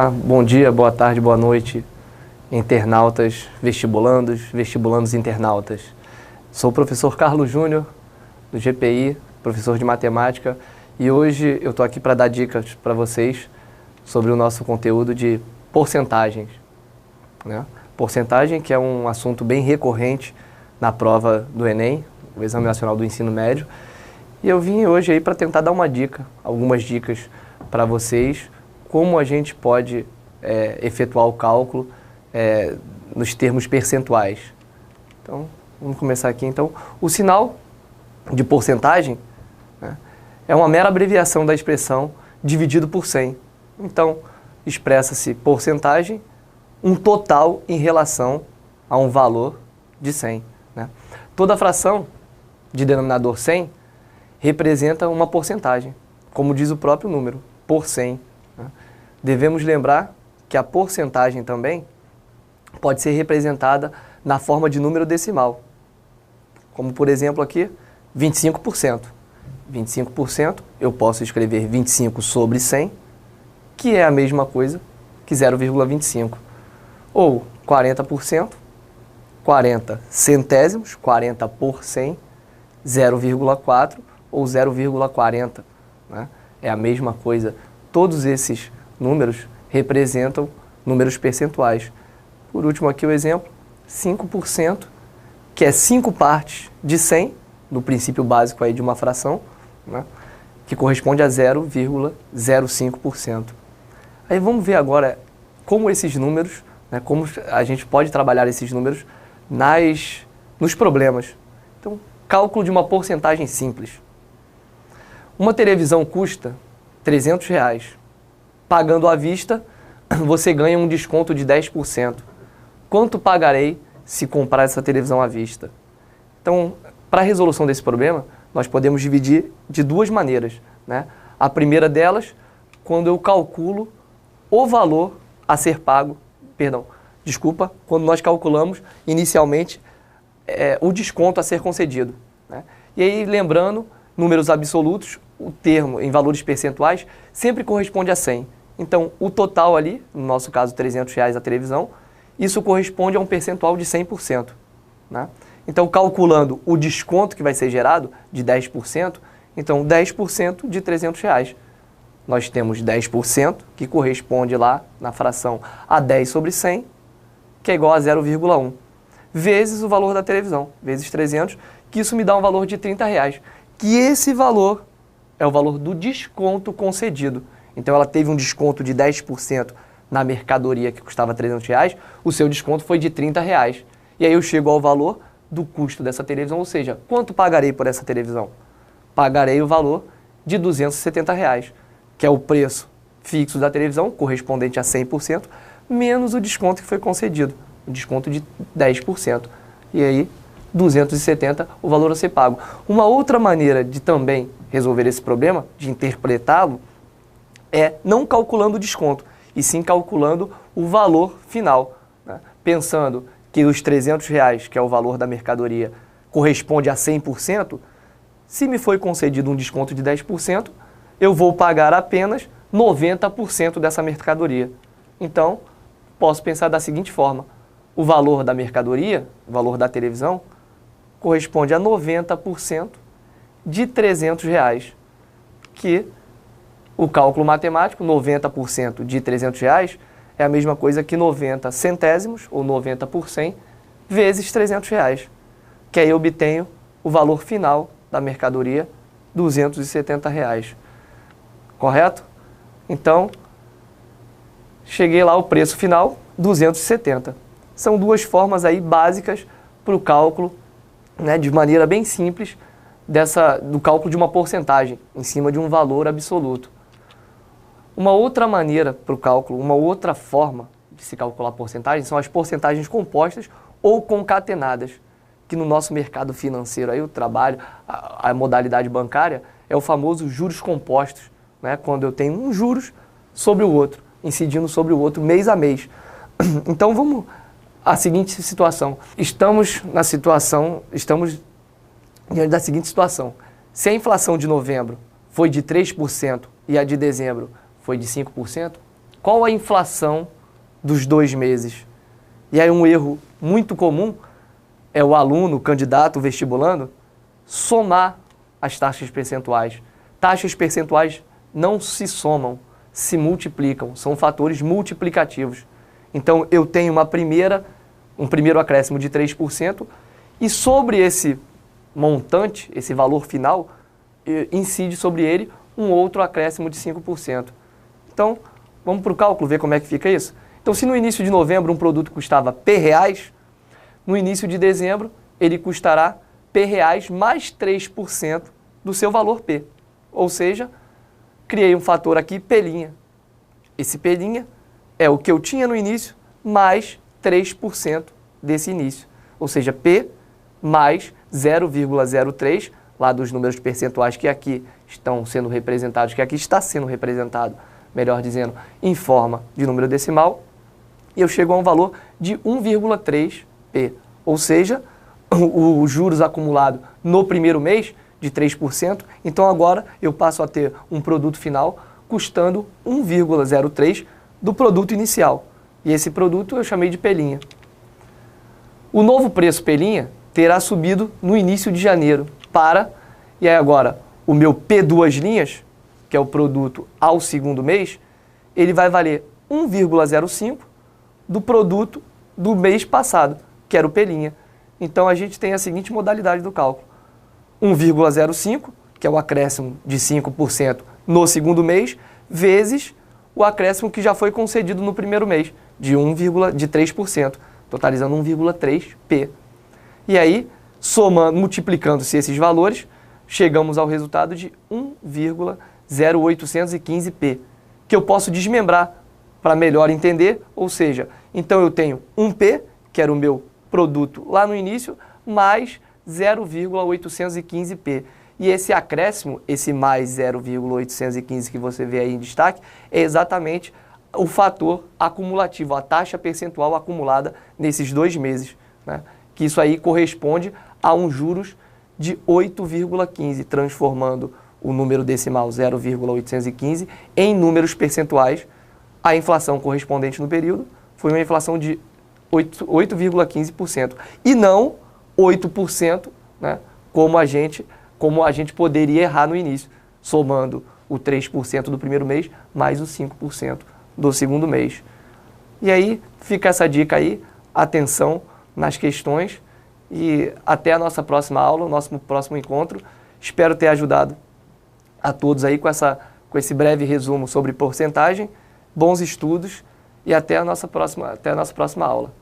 Olá, bom dia, boa tarde, boa noite, internautas, vestibulandos e internautas. Sou o professor Carlos Júnior, do GPI, professor de matemática, e hoje eu estou aqui para dar dicas para vocês sobre o nosso conteúdo de porcentagens, né? Porcentagem, que é um assunto bem recorrente na prova do Enem, o Exame Nacional do Ensino Médio, e eu vim hoje aí para tentar dar algumas dicas para vocês, como a gente pode efetuar o cálculo nos termos percentuais. Então, vamos começar aqui. Então, o sinal de porcentagem, né, é uma mera abreviação da expressão dividido por 100. Então, expressa-se porcentagem, um total em relação a um valor de 100. Né? Toda fração de denominador 100 representa uma porcentagem, como diz o próprio número, por 100. Devemos lembrar que a porcentagem também pode ser representada na forma de número decimal, como por exemplo aqui, 25%. 25% eu posso escrever 25 sobre 100, que é a mesma coisa que 0,25. Ou 40%, 40 centésimos, 40 por 100, 0,4 ou 0,40. Né? É a mesma coisa. Todos esses números representam números percentuais. Por último aqui o exemplo, 5%, que é 5 partes de 100, no princípio básico aí de uma fração, né, que corresponde a 0,05%. Aí vamos ver agora como esses números, né, como a gente pode trabalhar esses números nos problemas. Então, cálculo de uma porcentagem simples. Uma televisão custa R$300. Pagando à vista, você ganha um desconto de 10%. Quanto pagarei se comprar essa televisão à vista? Então, para a resolução desse problema, nós podemos dividir de duas maneiras, né? A primeira delas, quando eu calculo o valor a ser pago, quando nós calculamos inicialmente o desconto a ser concedido, né? E aí, lembrando, números absolutos, o termo em valores percentuais sempre corresponde a 100. Então, o total ali, no nosso caso R$300 a televisão, isso corresponde a um percentual de 100%. Né? Então, calculando o desconto que vai ser gerado de 10%, então 10% de R$300. Nós temos 10%, que corresponde lá na fração a 10 sobre 100, que é igual a 0,1, vezes o valor da televisão, vezes 300, que isso me dá um valor de R$30, que esse valor é o valor do desconto concedido. Então, ela teve um desconto de 10% na mercadoria que custava R$300, o seu desconto foi de R$30. E aí eu chego ao valor do custo dessa televisão, ou seja, quanto pagarei por essa televisão? Pagarei o valor de R$270, que é o preço fixo da televisão, correspondente a 100%, menos o desconto que foi concedido, o desconto de 10%. E aí, 270 o valor a ser pago. Uma outra maneira de também resolver esse problema, de interpretá-lo, é não calculando o desconto, e sim calculando o valor final, né? Pensando que os R$300, que é o valor da mercadoria, corresponde a 100%, se me foi concedido um desconto de 10%, eu vou pagar apenas 90% dessa mercadoria. Então, posso pensar da seguinte forma: o valor da mercadoria, o valor da televisão, corresponde a 90% de R$300, que o cálculo matemático, 90% de R$300 é a mesma coisa que 90 centésimos, ou 90 por 100, vezes R$300, que aí eu obtenho o valor final da mercadoria, R$270. Correto? Então, cheguei lá, o preço final, 270. São duas formas aí básicas para o cálculo, né, de maneira bem simples, do cálculo de uma porcentagem em cima de um valor absoluto. Uma outra maneira para o cálculo, uma outra forma de se calcular porcentagem são as porcentagens compostas ou concatenadas, que no nosso mercado financeiro, aí o trabalho, a modalidade bancária, é o famoso juros compostos, né? Quando eu tenho um juros sobre o outro, incidindo sobre o outro mês a mês. Então vamos à seguinte situação. Estamos diante da seguinte situação. Se a inflação de novembro foi de 3% e a de dezembro foi de 5%, qual a inflação dos 2 meses? E aí um erro muito comum é o aluno, o candidato, o vestibulando, somar as taxas percentuais. Taxas percentuais não se somam, se multiplicam, são fatores multiplicativos. Então eu tenho um primeiro acréscimo de 3% e sobre esse montante, esse valor final, incide sobre ele um outro acréscimo de 5%. Então, vamos para o cálculo, ver como é que fica isso? Então, se no início de novembro um produto custava R$ no início de dezembro ele custará R$ mais 3% do seu valor P. Ou seja, criei um fator aqui, P'. Esse P' é o que eu tinha no início mais 3% desse início. Ou seja, P mais 0,03, lá dos números percentuais que aqui estão sendo representados, que aqui está sendo representado, melhor dizendo, em forma de número decimal, e eu chego a um valor de 1,3P. Ou seja, os juros acumulados no primeiro mês de 3%, então agora eu passo a ter um produto final custando 1,03 do produto inicial. E esse produto eu chamei de P'. O novo preço P' terá subido no início de janeiro e aí agora o meu P2', que é o produto ao segundo mês, ele vai valer 1,05 do produto do mês passado, que era o P'. Então a gente tem a seguinte modalidade do cálculo. 1,05, que é o acréscimo de 5% no segundo mês, vezes o acréscimo que já foi concedido no primeiro mês, de 3%, totalizando 1,3P. E aí, multiplicando-se esses valores, chegamos ao resultado de 1,0815P, que eu posso desmembrar para melhor entender, ou seja, então eu tenho 1P, que era o meu produto lá no início, mais 0,815P. E esse acréscimo, esse mais 0,815 que você vê aí em destaque, é exatamente o fator acumulativo, a taxa percentual acumulada nesses 2 meses, né? Que isso aí corresponde a um juros de 8,15, transformando o número decimal 0,815 em números percentuais. A inflação correspondente no período foi uma inflação de 8,15% e não 8%, né, como a gente poderia errar no início, somando o 3% do primeiro mês mais o 5% do segundo mês. E aí fica essa dica aí, atenção nas questões e até a nossa próxima aula, o nosso próximo encontro. Espero ter ajudado a todos aí com esse breve resumo sobre porcentagem. Bons estudos e até a nossa próxima aula.